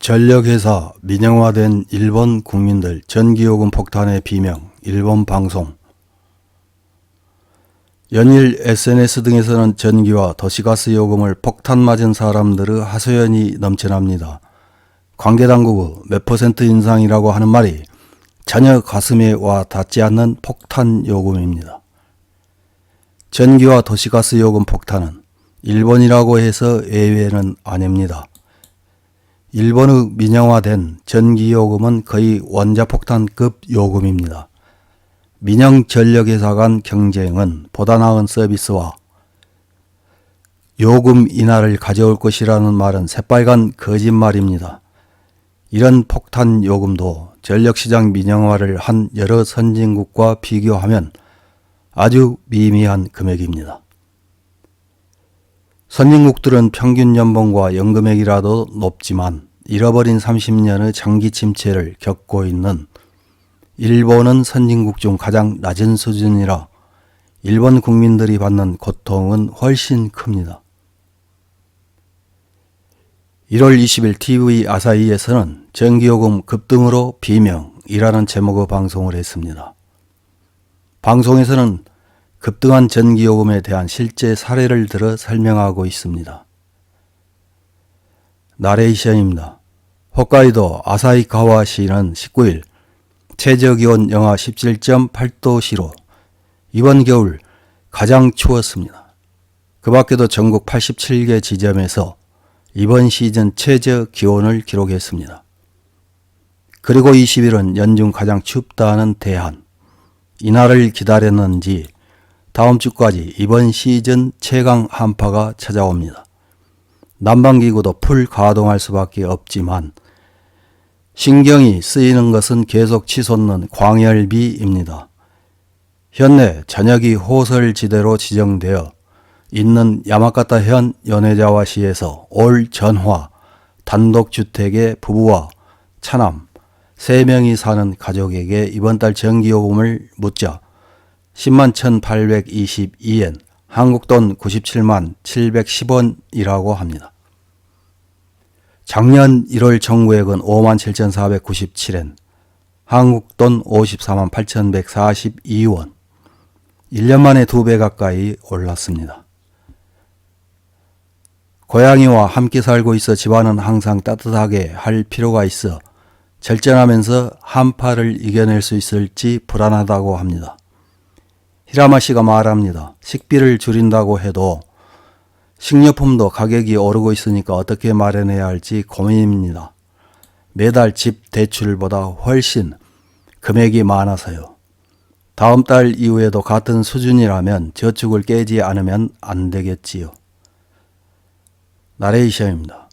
전력회사 민영화된 일본 국민들 전기요금 폭탄의 비명. 일본 방송. 연일 SNS 등에서는 전기와 도시가스 요금을 폭탄 맞은 사람들의 하소연이 넘쳐납니다. 관계당국의 몇 % 인상이라고 하는 말이 전혀 가슴에 와 닿지 않는 폭탄 요금입니다. 전기와 도시가스 요금 폭탄은 일본이라고 해서 예외는 아닙니다. 일본의 민영화된 전기요금은 거의 원자폭탄급 요금입니다. 민영전력회사 간 경쟁은 보다 나은 서비스와 요금 인하를 가져올 것이라는 말은 새빨간 거짓말입니다. 이런 폭탄 요금도 전력시장 민영화를 한 여러 선진국과 비교하면 아주 미미한 금액입니다. 선진국들은 평균 연봉과 연금액이라도 높지만 잃어버린 30년의 장기 침체를 겪고 있는 일본은 선진국 중 가장 낮은 수준이라 일본 국민들이 받는 고통은 훨씬 큽니다. 1월 20일 TV 아사히에서는 전기요금 급등으로 비명이라는 제목의 방송을 했습니다. 방송에서는 급등한 전기요금에 대한 실제 사례를 들어 설명하고 있습니다. 나레이션입니다. 홋카이도 아사히카와시는 19일 최저기온 영하 17.8도시로 이번 겨울 가장 추웠습니다. 그 밖에도 전국 87개 지점에서 이번 시즌 최저 기온을 기록했습니다. 그리고 20일은 연중 가장 춥다는 대한. 이날을 기다렸는지 다음 주까지 이번 시즌 최강 한파가 찾아옵니다. 난방기구도 풀 가동할 수밖에 없지만 신경이 쓰이는 것은 계속 치솟는 광열비입니다. 현내 전역이 호설지대로 지정되어 있는 야마가타현 요네자와시에서 올 전화 단독주택의 부부와 차남 3명이 사는 가족에게 이번 달 전기요금을 묻자 10만 1,822엔, 한국돈 97만 710원이라고 합니다. 작년 1월 청구액은 5만 7,497엔, 한국돈 54만 8,142원, 1년 만에 2배 가까이 올랐습니다. 고양이와 함께 살고 있어 집안은 항상 따뜻하게 할 필요가 있어 절전하면서 한파를 이겨낼 수 있을지 불안하다고 합니다. 히라마 씨가 말합니다. 식비를 줄인다고 해도 식료품도 가격이 오르고 있으니까 어떻게 마련해야 할지 고민입니다. 매달 집 대출보다 훨씬 금액이 많아서요. 다음 달 이후에도 같은 수준이라면 저축을 깨지 않으면 안 되겠지요. 나레이션입니다.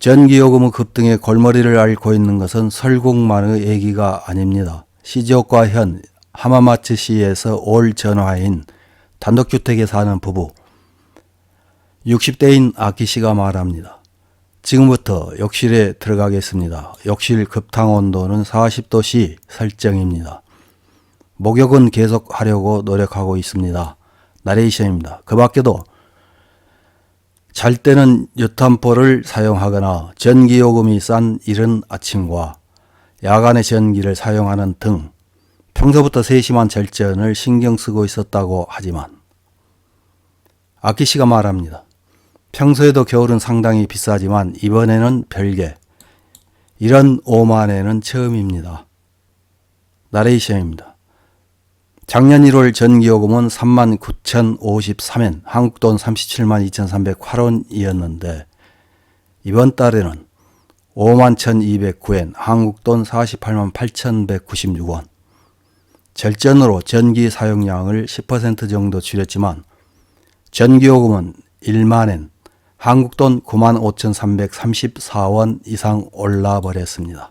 전기요금의 급등에 골머리를 앓고 있는 것은 설국만의 얘기가 아닙니다. 시즈오카 현 하마마츠시에서 올 전화인 단독주택에 사는 부부 60대인 아키씨가 말합니다. 지금부터 욕실에 들어가겠습니다. 욕실 급탕온도는 40도씨 설정입니다. 목욕은 계속 하려고 노력하고 있습니다. 나레이션입니다. 그 밖에도 잘 때는 유탄포를 사용하거나 전기요금이 싼 이른 아침과 야간에 전기를 사용하는 등 평소부터 세심한 절전을 신경 쓰고 있었다고 하지만 아키씨가 말합니다. 평소에도 겨울은 상당히 비싸지만 이번에는 별개. 이런 오만에는 처음입니다. 나레이션입니다. 작년 1월 전기요금은 39,053엔, 한국돈 37만 2,308원이었는데 이번 달에는 51,209엔, 한국돈 48만 8,196원. 절전으로 전기 사용량을 10% 정도 줄였지만 전기요금은 1만엔, 한국돈 95,334원 이상 올라버렸습니다.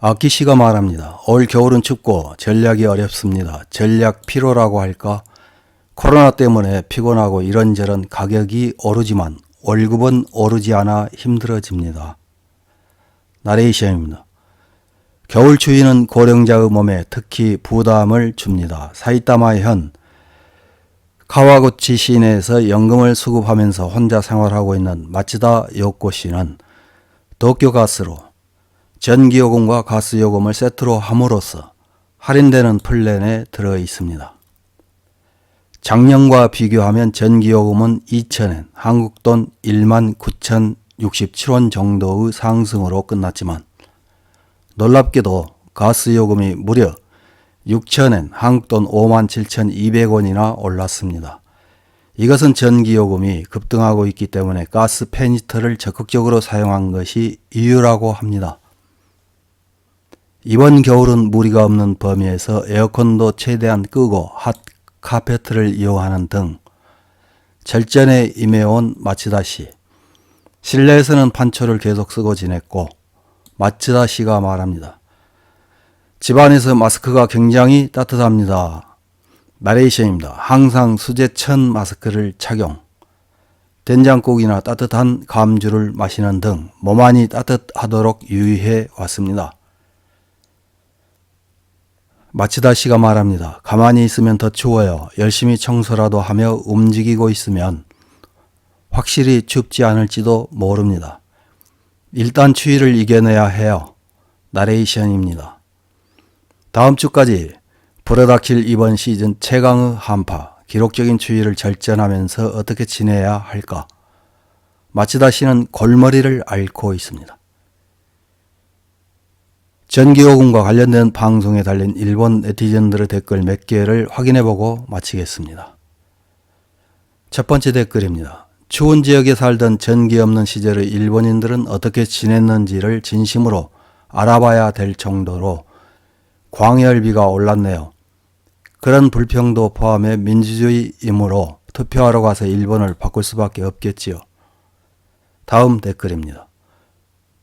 아키씨가 말합니다. 올 겨울은 춥고 전략이 어렵습니다. 전략 피로라고 할까? 코로나 때문에 피곤하고 이런저런 가격이 오르지만 월급은 오르지 않아 힘들어집니다. 나레이션입니다. 겨울 추위는 고령자의 몸에 특히 부담을 줍니다. 사이타마현 카와구치 시내에서 연금을 수급하면서 혼자 생활하고 있는 마츠다 요코 씨는 도쿄가스로 전기요금과 가스요금을 세트로 함으로써 할인되는 플랜에 들어 있습니다. 작년과 비교하면 전기요금은 2,000엔, 한국돈 19,067원 정도의 상승으로 끝났지만 놀랍게도 가스요금이 무려 6,000엔, 한국돈 57,200원이나 올랐습니다. 이것은 전기요금이 급등하고 있기 때문에 가스 페니터를 적극적으로 사용한 것이 이유라고 합니다. 이번 겨울은 무리가 없는 범위에서 에어컨도 최대한 끄고 핫카페트를 이용하는 등 절전에 임해온 마츠다 씨. 실내에서는 판초를 계속 쓰고 지냈고 마츠다 씨가 말합니다. 집안에서 마스크가 굉장히 따뜻합니다. 나레이션입니다. 항상 수제천 마스크를 착용, 된장국이나 따뜻한 감주를 마시는 등 몸안이 따뜻하도록 유의해 왔습니다. 마츠다 씨가 말합니다. 가만히 있으면 더 추워요. 열심히 청소라도 하며 움직이고 있으면 확실히 춥지 않을지도 모릅니다. 일단 추위를 이겨내야 해요. 나레이션입니다. 다음 주까지 불어닥칠 이번 시즌 최강의 한파, 기록적인 추위를 절전하면서 어떻게 지내야 할까? 마츠다 씨는 골머리를 앓고 있습니다. 전기요금과 관련된 방송에 달린 일본 네티즌들의 댓글 몇 개를 확인해보고 마치겠습니다. 첫 번째 댓글입니다. 추운 지역에 살던 전기 없는 시절의 일본인들은 어떻게 지냈는지를 진심으로 알아봐야 될 정도로 광열비가 올랐네요. 그런 불평도 포함해 민주주의이므로 투표하러 가서 일본을 바꿀 수밖에 없겠지요. 다음 댓글입니다.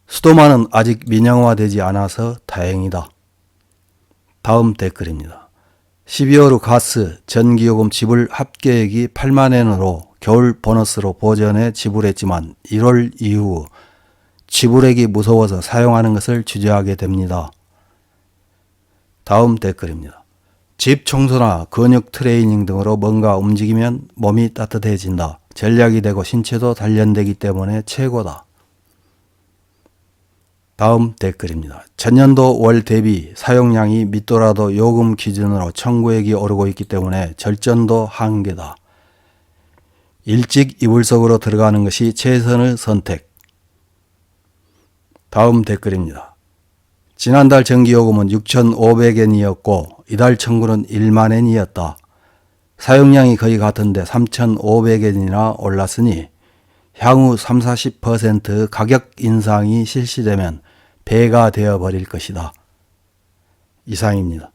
수도만은 아직 민영화되지 않아서 다행이다. 다음 댓글입니다. 12월 후 가스, 전기요금 지불 합계액이 8만엔으로 겨울 보너스로 보전해 지불했지만 1월 이후 지불액이 무서워서 사용하는 것을 주저하게 됩니다. 다음 댓글입니다. 집 청소나 근육 트레이닝 등으로 뭔가 움직이면 몸이 따뜻해진다. 전략이 되고 신체도 단련되기 때문에 최고다. 다음 댓글입니다. 전년도 월 대비 사용량이 믿더라도 요금 기준으로 청구액이 오르고 있기 때문에 절전도 한계다. 일찍 이불 속으로 들어가는 것이 최선의 선택. 다음 댓글입니다. 지난달 전기요금은 6,500엔이었고 이달 청구는 10,000엔이었다. 사용량이 거의 같은데 3,500엔이나 올랐으니 향후 30-40% 가격 인상이 실시되면 배가 되어버릴 것이다. 이상입니다.